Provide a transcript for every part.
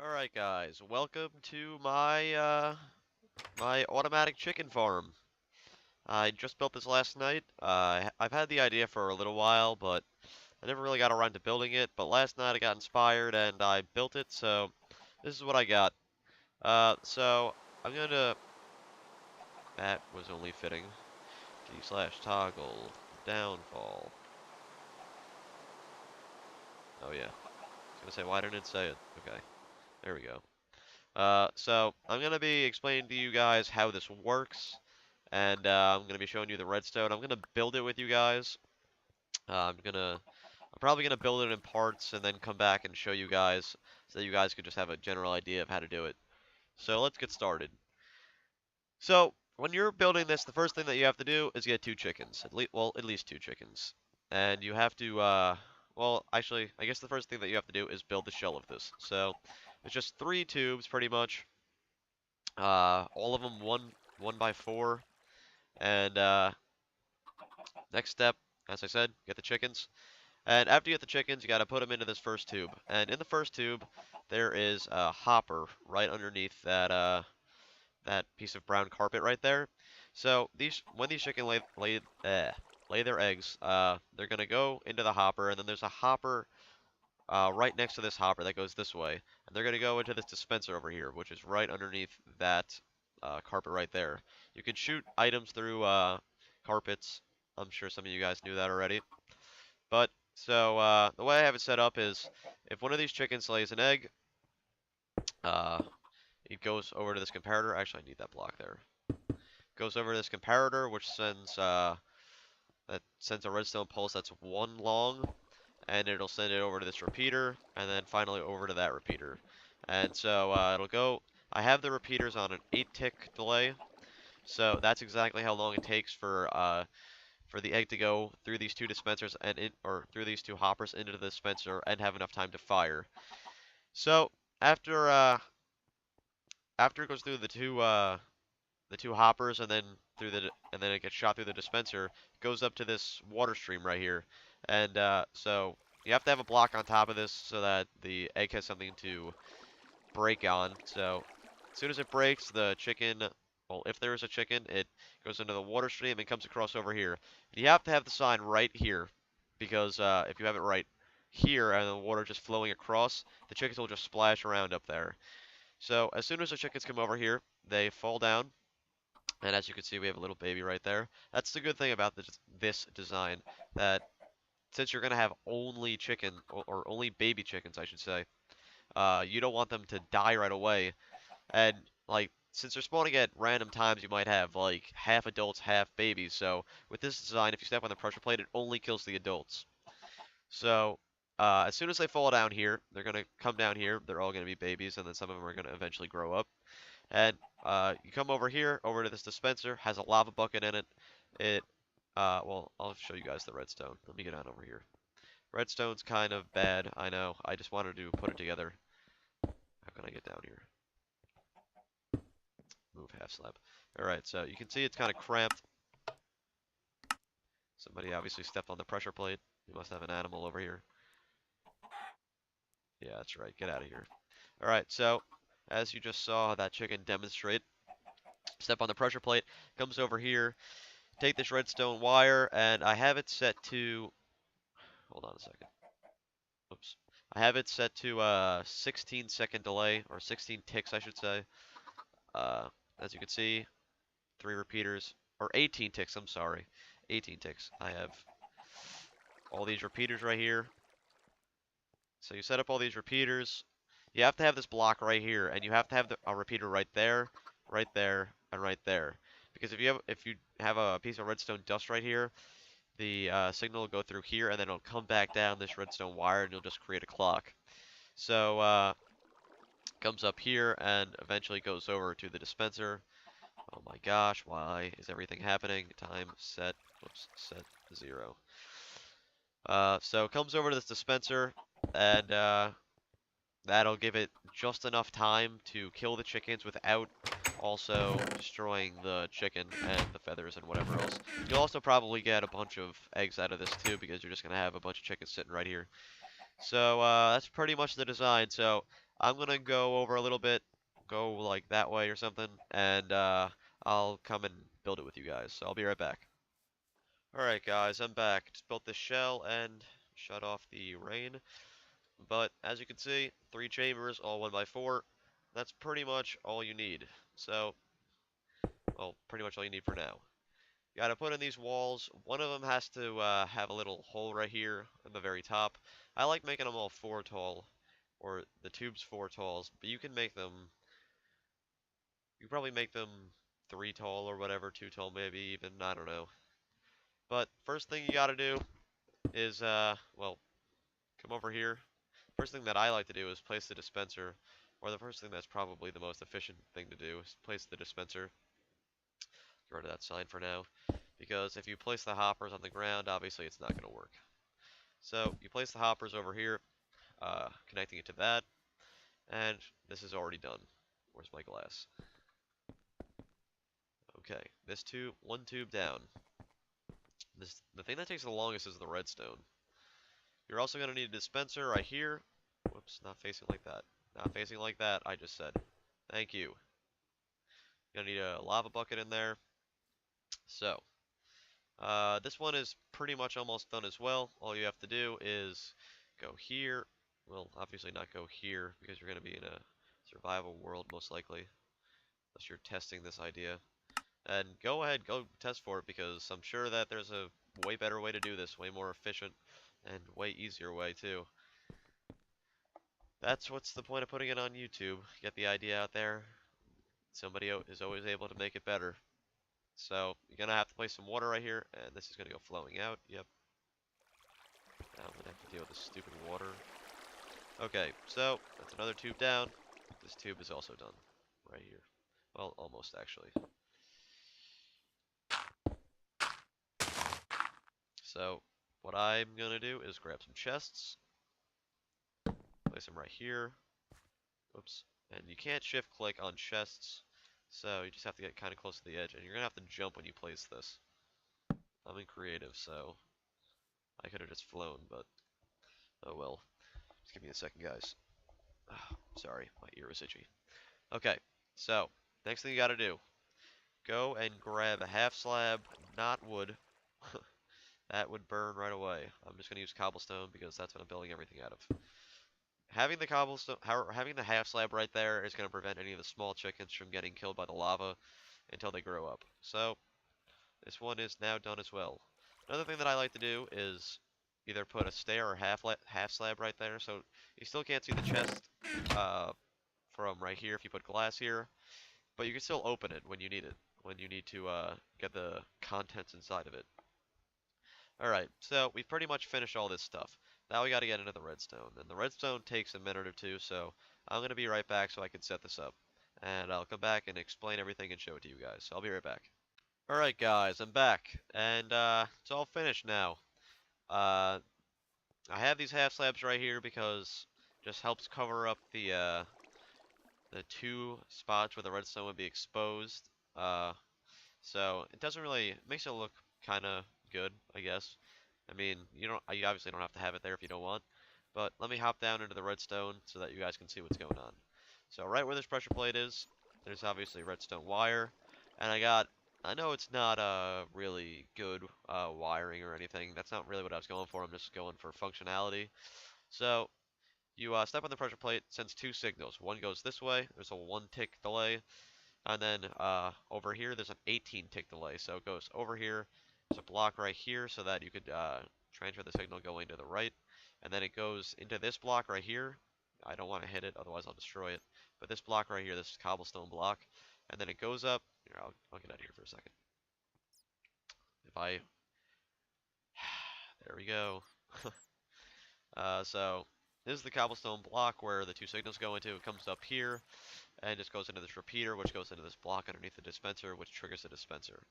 Alright guys, welcome to my automatic chicken farm. I just built this last night. I've had the idea for a little while, but I never really got around to building it. But last night I got inspired and I built it, so this is what I got. So I'm gonna... That was only fitting. D/toggle downfall. Oh yeah. I was gonna say, why didn't it say it? Okay, there we go. So I'm gonna be explaining to you guys how this works. And I'm gonna be showing you the redstone. I'm gonna build it with you guys. I'm probably gonna build it in parts and then come back and show you guys so that you guys could just have a general idea of how to do it. So let's get started. So when you're building this, the first thing that you have to do is get two chickens. At least two chickens. And you have to, well, actually, I guess the first thing that you have to do is build the shell of this. So it's just 3 tubes, pretty much. All of them one by 4. And next step, as I said, get the chickens. And after you get the chickens, you got to put them into this first tube. And in the first tube, there is a hopper right underneath that piece of brown carpet right there. So when these chickens lay their eggs, they're gonna go into the hopper, and then there's a hopper right next to this hopper that goes this way, and they're gonna go into this dispenser over here, which is right underneath that carpet right there. You can shoot items through carpets. I'm sure some of you guys knew that already. But so the way I have it set up is if one of these chickens lays an egg, uh, it goes over to this comparator. Actually, I need that block there. Goes over to this comparator, which sends a redstone pulse that's 1 long, and it'll send it over to this repeater, and then finally over to that repeater. And so it'll go. I have the repeaters on an 8-tick delay, so that's exactly how long it takes for the egg to go through these two dispensers or through these two hoppers into the dispenser and have enough time to fire. So after after it goes through the two hoppers and then it gets shot through the dispenser, it goes up to this water stream right here, and so you have to have a block on top of this so that the egg has something to break on. So as soon as it breaks, the chicken, well, if there is a chicken, it goes into the water stream and comes across over here. You have to have the sign right here, because if you have it right here and the water just flowing across, the chickens will just splash around up there. So as soon as the chickens come over here, they fall down, and as you can see, we have a little baby right there. That's the good thing about this design, that since you're gonna have only chicken or only baby chickens, I should say, you don't want them to die right away. And like, since they're spawning at random times, you might have like half adults, half babies. So with this design, if you step on the pressure plate, it only kills the adults. So as soon as they fall down here, they're gonna come down here. They're all gonna be babies, and then some of them are gonna eventually grow up. And you come over here, over to this dispenser, has a lava bucket in it. Well, I'll show you guys the redstone. Let me get on over here. Redstone's kind of bad, I know. I just wanted to put it together. How can I get down here? Move half slab. Alright, so you can see it's kind of cramped. Somebody obviously stepped on the pressure plate. We must have an animal over here. Yeah, that's right. Get out of here. Alright, so as you just saw that chicken demonstrate, step on the pressure plate, comes over here, take this redstone wire, and I have it set to, hold on a second. Oops. I have it set to 16-second delay, or 16 ticks, I should say. As you can see, 3 repeaters, or 18 ticks, I'm sorry. 18 ticks. I have all these repeaters right here. So you set up all these repeaters. You have to have this block right here, and you have to have a repeater right there, and right there. Because if you have a piece of redstone dust right here, the signal will go through here, and then it'll come back down this redstone wire, and you'll just create a clock. So comes up here, and eventually goes over to the dispenser. Oh my gosh, why is everything happening? Time set, whoops, set 0. So it comes over to this dispenser, and that'll give it just enough time to kill the chickens without also destroying the chicken and the feathers and whatever else. You'll also probably get a bunch of eggs out of this too, because you're just going to have a bunch of chickens sitting right here. So that's pretty much the design. So I'm gonna go over a little bit, go like that way or something, and I'll come and build it with you guys. So I'll be right back. Alright guys, I'm back. Just built this shell and shut off the rain. But as you can see, 3 chambers, all 1x4. That's pretty much all you need. So, well, pretty much all you need for now. You gotta put in these walls. One of them has to have a little hole right here at the very top. I like making them all 4 tall, or the tubes 4 talls, but you can make them, you can probably make them 3 tall or whatever, 2 tall maybe even, I don't know. But first thing you gotta do is, well, come over here. First thing that I like to do is place the dispenser, or the first thing that's probably the most efficient thing to do is place the dispenser. Get rid of that sign for now, because if you place the hoppers on the ground, obviously it's not going to work. So you place the hoppers over here, connecting it to that, and this is already done. Where's my glass? Okay, this tube, 1 tube down. The thing that takes the longest is the redstone. You're also going to need a dispenser right here. Whoops, not facing like that. Not facing like that, I just said. Thank you. You're going to need a lava bucket in there. So, this one is pretty much almost done as well. All you have to do is go here. Well, obviously not go here, because you're going to be in a survival world, most likely. Unless you're testing this idea. And go ahead, go test for it, because I'm sure that there's a way better way to do this, way more efficient, and way easier way, too. That's what's the point of putting it on YouTube. Get the idea out there. Somebody is always able to make it better. So, you're going to have to place some water right here, and this is going to go flowing out. Yep. Now I'm going to have to deal with this stupid water. Okay, so, that's another tube down. This tube is also done. Right here. Well, almost, actually. So, what I'm going to do is grab some chests. Place them right here. Oops. And you can't shift click on chests. So, you just have to get kind of close to the edge. And you're going to have to jump when you place this. I'm in creative, so I could have just flown, but oh well. Just give me a second, guys. Oh, sorry, my ear is itchy. Okay, so next thing you gotta do, go and grab a half slab, not wood. That would burn right away. I'm just gonna use cobblestone because that's what I'm building everything out of. Having the cobblestone, having the half slab right there is gonna prevent any of the small chickens from getting killed by the lava until they grow up. So this one is now done as well. Another thing that I like to do is either put a stair or half slab right there, so you still can't see the chest from right here if you put glass here, but you can still open it when you need it, when you need to get the contents inside of it. Alright, so we've pretty much finished all this stuff. Now we gotta get into the redstone, and the redstone takes a minute or two, so I'm gonna be right back so I can set this up. And I'll come back and explain everything and show it to you guys. So I'll be right back. Alright guys, I'm back, and it's all finished now. I have these half slabs right here because it just helps cover up the 2 spots where the redstone would be exposed. So it doesn't really, it makes it look kind of good, I guess. I mean, you obviously don't have to have it there if you don't want, but let me hop down into the redstone so that you guys can see what's going on. So right where this pressure plate is, there's obviously redstone wire, and I know it's not really good wiring or anything. That's not really what I was going for. I'm just going for functionality. So you step on the pressure plate, sends 2 signals. One goes this way. There's a 1 tick delay. And then over here, there's an 18 tick delay. So it goes over here. There's a block right here so that you could transfer the signal going to the right. And then it goes into this block right here. I don't want to hit it, otherwise I'll destroy it. But this block right here, this cobblestone block. And then it goes up. Here, I'll get out of here for a second. If I... There we go. So this is the cobblestone block where the 2 signals go into. It comes up here and just goes into this repeater, which goes into this block underneath the dispenser, which triggers the dispenser.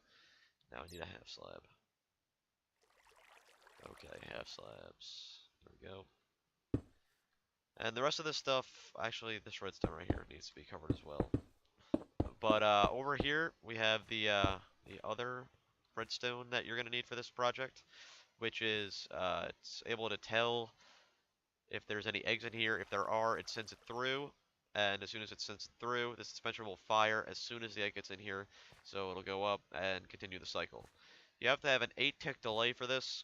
Now I need a half slab. Okay, half slabs. There we go. And the rest of this stuff, actually, this redstone right here needs to be covered as well. But over here, we have the other redstone that you're going to need for this project, which is it's able to tell if there's any eggs in here. If there are, it sends it through, and as soon as it sends it through, the suspension will fire as soon as the egg gets in here, so it'll go up and continue the cycle. You have to have an 8-tick delay for this,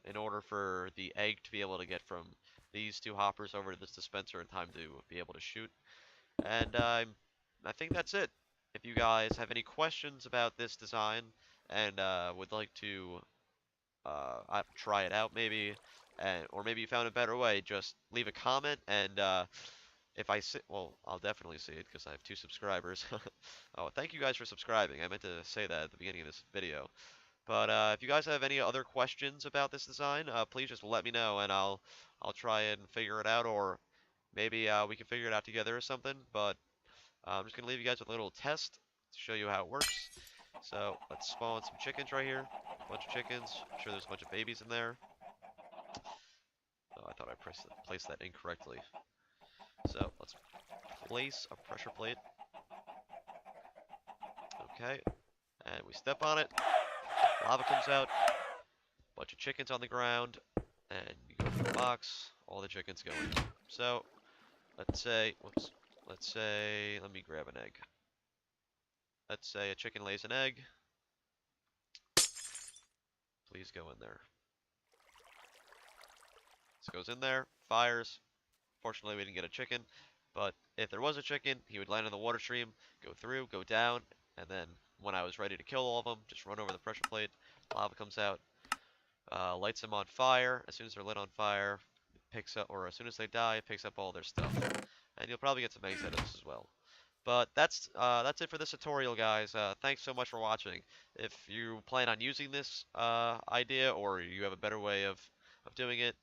in order for the egg to be able to get from these two hoppers over to this dispenser in time to be able to shoot. And I think that's it. If you guys have any questions about this design and would like to try it out maybe, or maybe you found a better way, just leave a comment, and if I see, well, I'll definitely see it because I have 2 subscribers. Oh, thank you guys for subscribing. I meant to say that at the beginning of this video. But if you guys have any other questions about this design, please just let me know, and I'll try and figure it out, or maybe we can figure it out together or something. But I'm just gonna leave you guys with a little test to show you how it works. So let's spawn some chickens right here. A bunch of chickens. I'm sure there's a bunch of babies in there. Oh, I thought I placed that incorrectly. So let's place a pressure plate. Okay, and we step on it. Lava comes out. Bunch of chickens on the ground, and you go to the box. All the chickens go in. So let's say, whoops. Let's say, let me grab an egg. Let's say a chicken lays an egg. Please go in there. This goes in there, fires. Fortunately, we didn't get a chicken, but if there was a chicken, he would land in the water stream, go through, go down, and then when I was ready to kill all of them, just run over the pressure plate, lava comes out, lights them on fire. As soon as they're lit on fire, it picks up, or as soon as they die, it picks up all their stuff. And you'll probably get some eggs out of this as well. But that's it for this tutorial, guys. Thanks so much for watching. If you plan on using this idea, or you have a better way of doing it,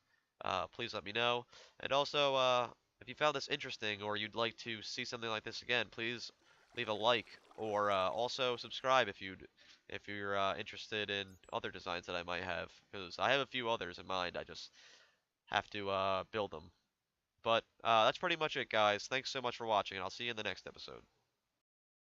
please let me know. And also, if you found this interesting, or you'd like to see something like this again, please leave a like, or also subscribe if you're interested in other designs that I might have, because I have a few others in mind. I just have to build them. But that's pretty much it, guys. Thanks so much for watching, and I'll see you in the next episode.